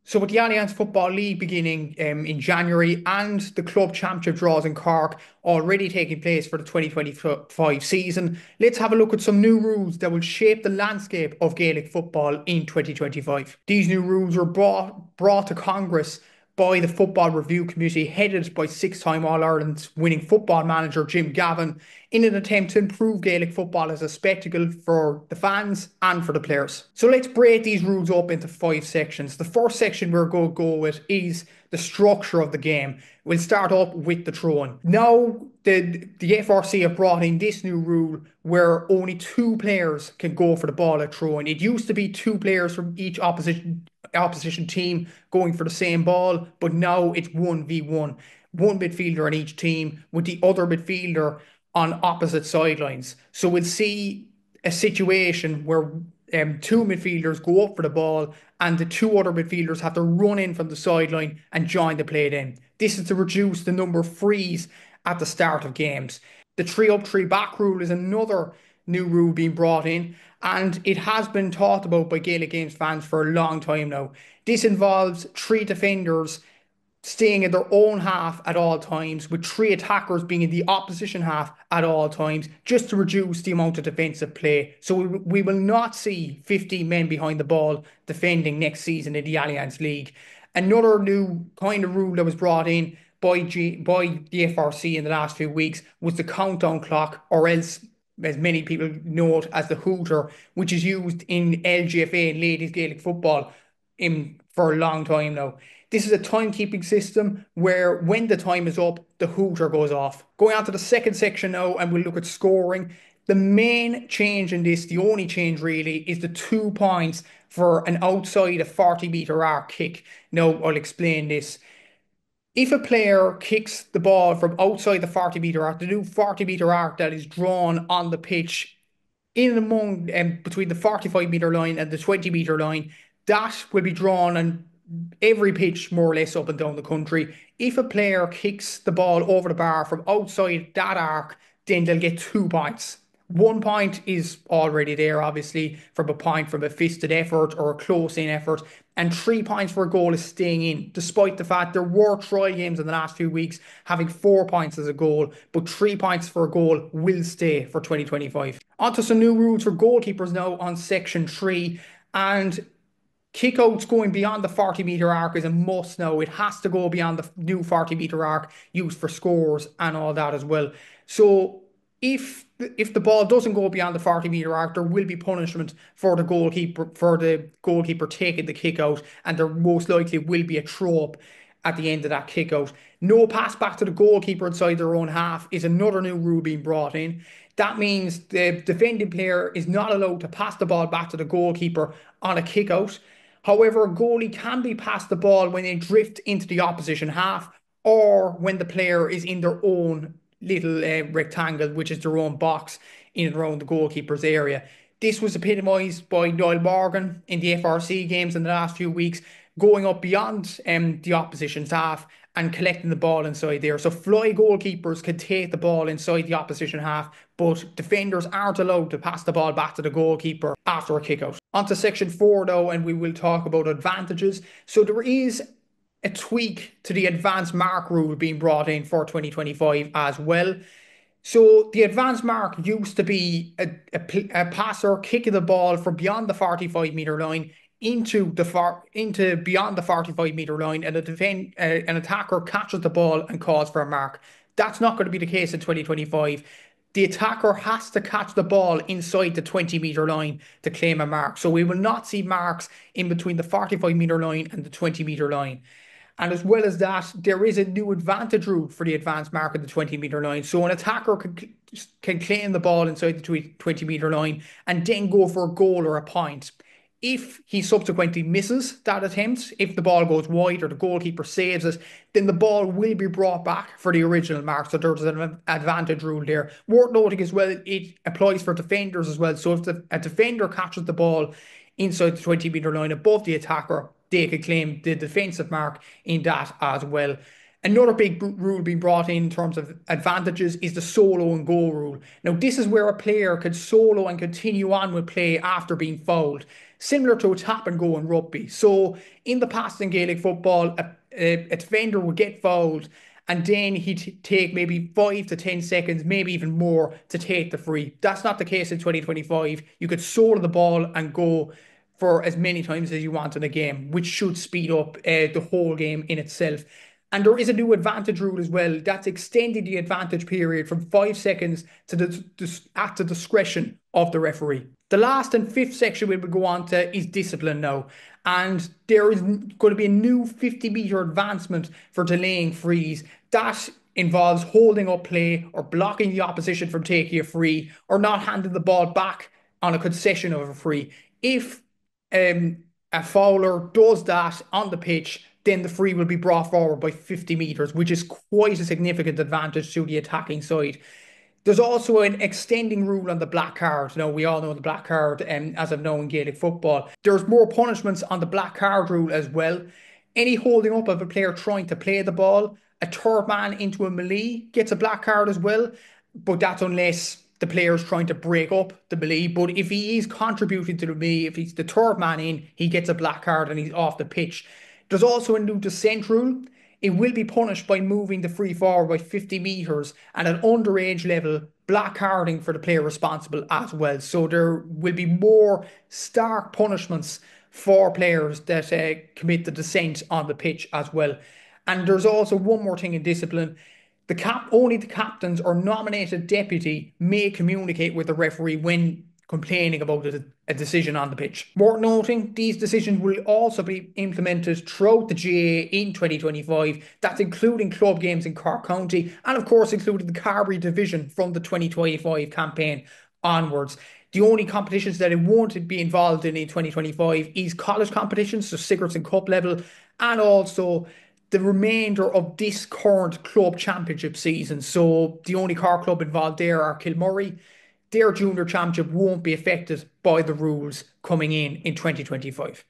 So with the Alliance Football League beginning in January and the club championship draws in Cork already taking place for the 2025 season, let's have a look at some new rules that will shape the landscape of Gaelic football in 2025. These new rules were brought to Congress by the Football Review Committee headed by six-time All-Ireland winning football manager Jim Gavin in an attempt to improve Gaelic football as a spectacle for the fans and for the players. So let's break these rules up into five sections. The first section we're going to go with is the structure of the game. We'll start up with the throwing. Now, the FRC have brought in this new rule where only two players can go for the ball at throwing. It used to be two players from each opposition team going for the same ball, but now it's 1v1. One midfielder on each team with the other midfielder on opposite sidelines. So we'll see a situation where two midfielders go up for the ball and the two other midfielders have to run in from the sideline and join the play then. This is to reduce the number of frees at the start of games. The three up, three back rule is another new rule being brought in, and it has been talked about by Gaelic Games fans for a long time now. This involves three defenders staying in their own half at all times, with three attackers being in the opposition half at all times, just to reduce the amount of defensive play. So we will not see 15 men behind the ball defending next season in the Alliance League. Another new kind of rule that was brought in by the FRC in the last few weeks was the countdown clock, or else, as many people know it as the hooter, which is used in LGFA and ladies Gaelic football for a long time now. This is a timekeeping system where when the time is up, the hooter goes off. Going on to the second section now, and we'll look at scoring. The main change in this, the only change really, is the 2 points for an outside a 40-metre arc kick. Now, I'll explain this. If a player kicks the ball from outside the 40-metre arc, the new 40-metre arc that is drawn on the pitch in and among between the 45-metre line and the 20-metre line, that will be drawn on every pitch more or less up and down the country. If a player kicks the ball over the bar from outside that arc, then they'll get 2 points. 1 point is already there, obviously, from a point from a fisted effort or a close-in effort, and 3 points for a goal is staying in, despite the fact there were trial games in the last few weeks having 4 points as a goal, but 3 points for a goal will stay for 2025. On to some new rules for goalkeepers now on Section 3, and kickouts going beyond the 40-metre arc is a must now. It has to go beyond the new 40-metre arc used for scores and all that as well. So if the ball doesn't go beyond the 40-metre arc, there will be punishment for the goalkeeper taking the kick out, and there most likely will be a throw up at the end of that kick out. No pass back to the goalkeeper inside their own half is another new rule being brought in. That means the defending player is not allowed to pass the ball back to the goalkeeper on a kick out. However, a goalie can be passed the ball when they drift into the opposition half, or when the player is in their own little rectangle, which is their own box in and around the goalkeeper's area. This was epitomised by Niall Morgan in the FRC games in the last few weeks, going up beyond the opposition's half and collecting the ball inside there. So fly goalkeepers can take the ball inside the opposition half, but defenders aren't allowed to pass the ball back to the goalkeeper after a kick out. On to Section 4 now, and we will talk about advantages. So there is a tweak to the advanced mark rule being brought in for 2025 as well. So the advanced mark used to be a passer kicking the ball from beyond the 45-metre line into beyond the 45-metre line, and an attacker catches the ball and calls for a mark. That's not going to be the case in 2025. The attacker has to catch the ball inside the 20-metre line to claim a mark. So we will not see marks in between the 45-metre line and the 20-metre line. And as well as that, there is a new advantage rule for the advanced mark at the 20-metre line. So an attacker can claim the ball inside the 20-metre line and then go for a goal or a point. If he subsequently misses that attempt, if the ball goes wide or the goalkeeper saves it, then the ball will be brought back for the original mark. So there's an advantage rule there. Worth noting as well, it applies for defenders as well. So if a defender catches the ball inside the 20-metre line above the attacker, they could claim the defensive mark in that as well. Another big rule being brought in terms of advantages is the solo and goal rule. Now, this is where a player could solo and continue on with play after being fouled. similar to a tap and go in rugby. So in the past in Gaelic football, a defender would get fouled and then he'd take maybe 5 to 10 seconds, maybe even more, to take the free. That's not the case in 2025. You could soar the ball and go for as many times as you want in a game, which should speed up the whole game in itself. And there is a new advantage rule as well. That's extending the advantage period from 5 seconds to at the discretion of the referee. The last and fifth section we will go on to is discipline now. And there is going to be a new 50-meter advancement for delaying frees. That involves holding up play or blocking the opposition from taking a free or not handing the ball back on a concession of a free. If a fouler does that on the pitch, then the free will be brought forward by 50 metres, which is quite a significant advantage to the attacking side. There's also an extending rule on the black card. Now, we all know the black card, as I've known in Gaelic football. There's more punishments on the black card rule as well. Any holding up of a player trying to play the ball, a third man into a melee gets a black card as well, but that's unless the player's trying to break up the melee. But if he is contributing to the melee, if he's the third man in, he gets a black card and he's off the pitch. There's also a new descent rule. It will be punished by moving the free forward by 50 metres and at underage level, black carding for the player responsible as well. So there will be more stark punishments for players that commit the descent on the pitch as well. And there's also one more thing in discipline. Only the captains or nominated deputy may communicate with the referee when complaining about a decision on the pitch. Worth noting, these decisions will also be implemented throughout the GAA in 2025. That's including club games in Cork County and of course including the Carbery division from the 2025 campaign onwards. The only competitions that it won't be involved in 2025 is college competitions, so Sigerson Cup level, and also the remainder of this current club championship season. So the only Cork club involved there are Kilmurray. Their junior championship won't be affected by the rules coming in 2025.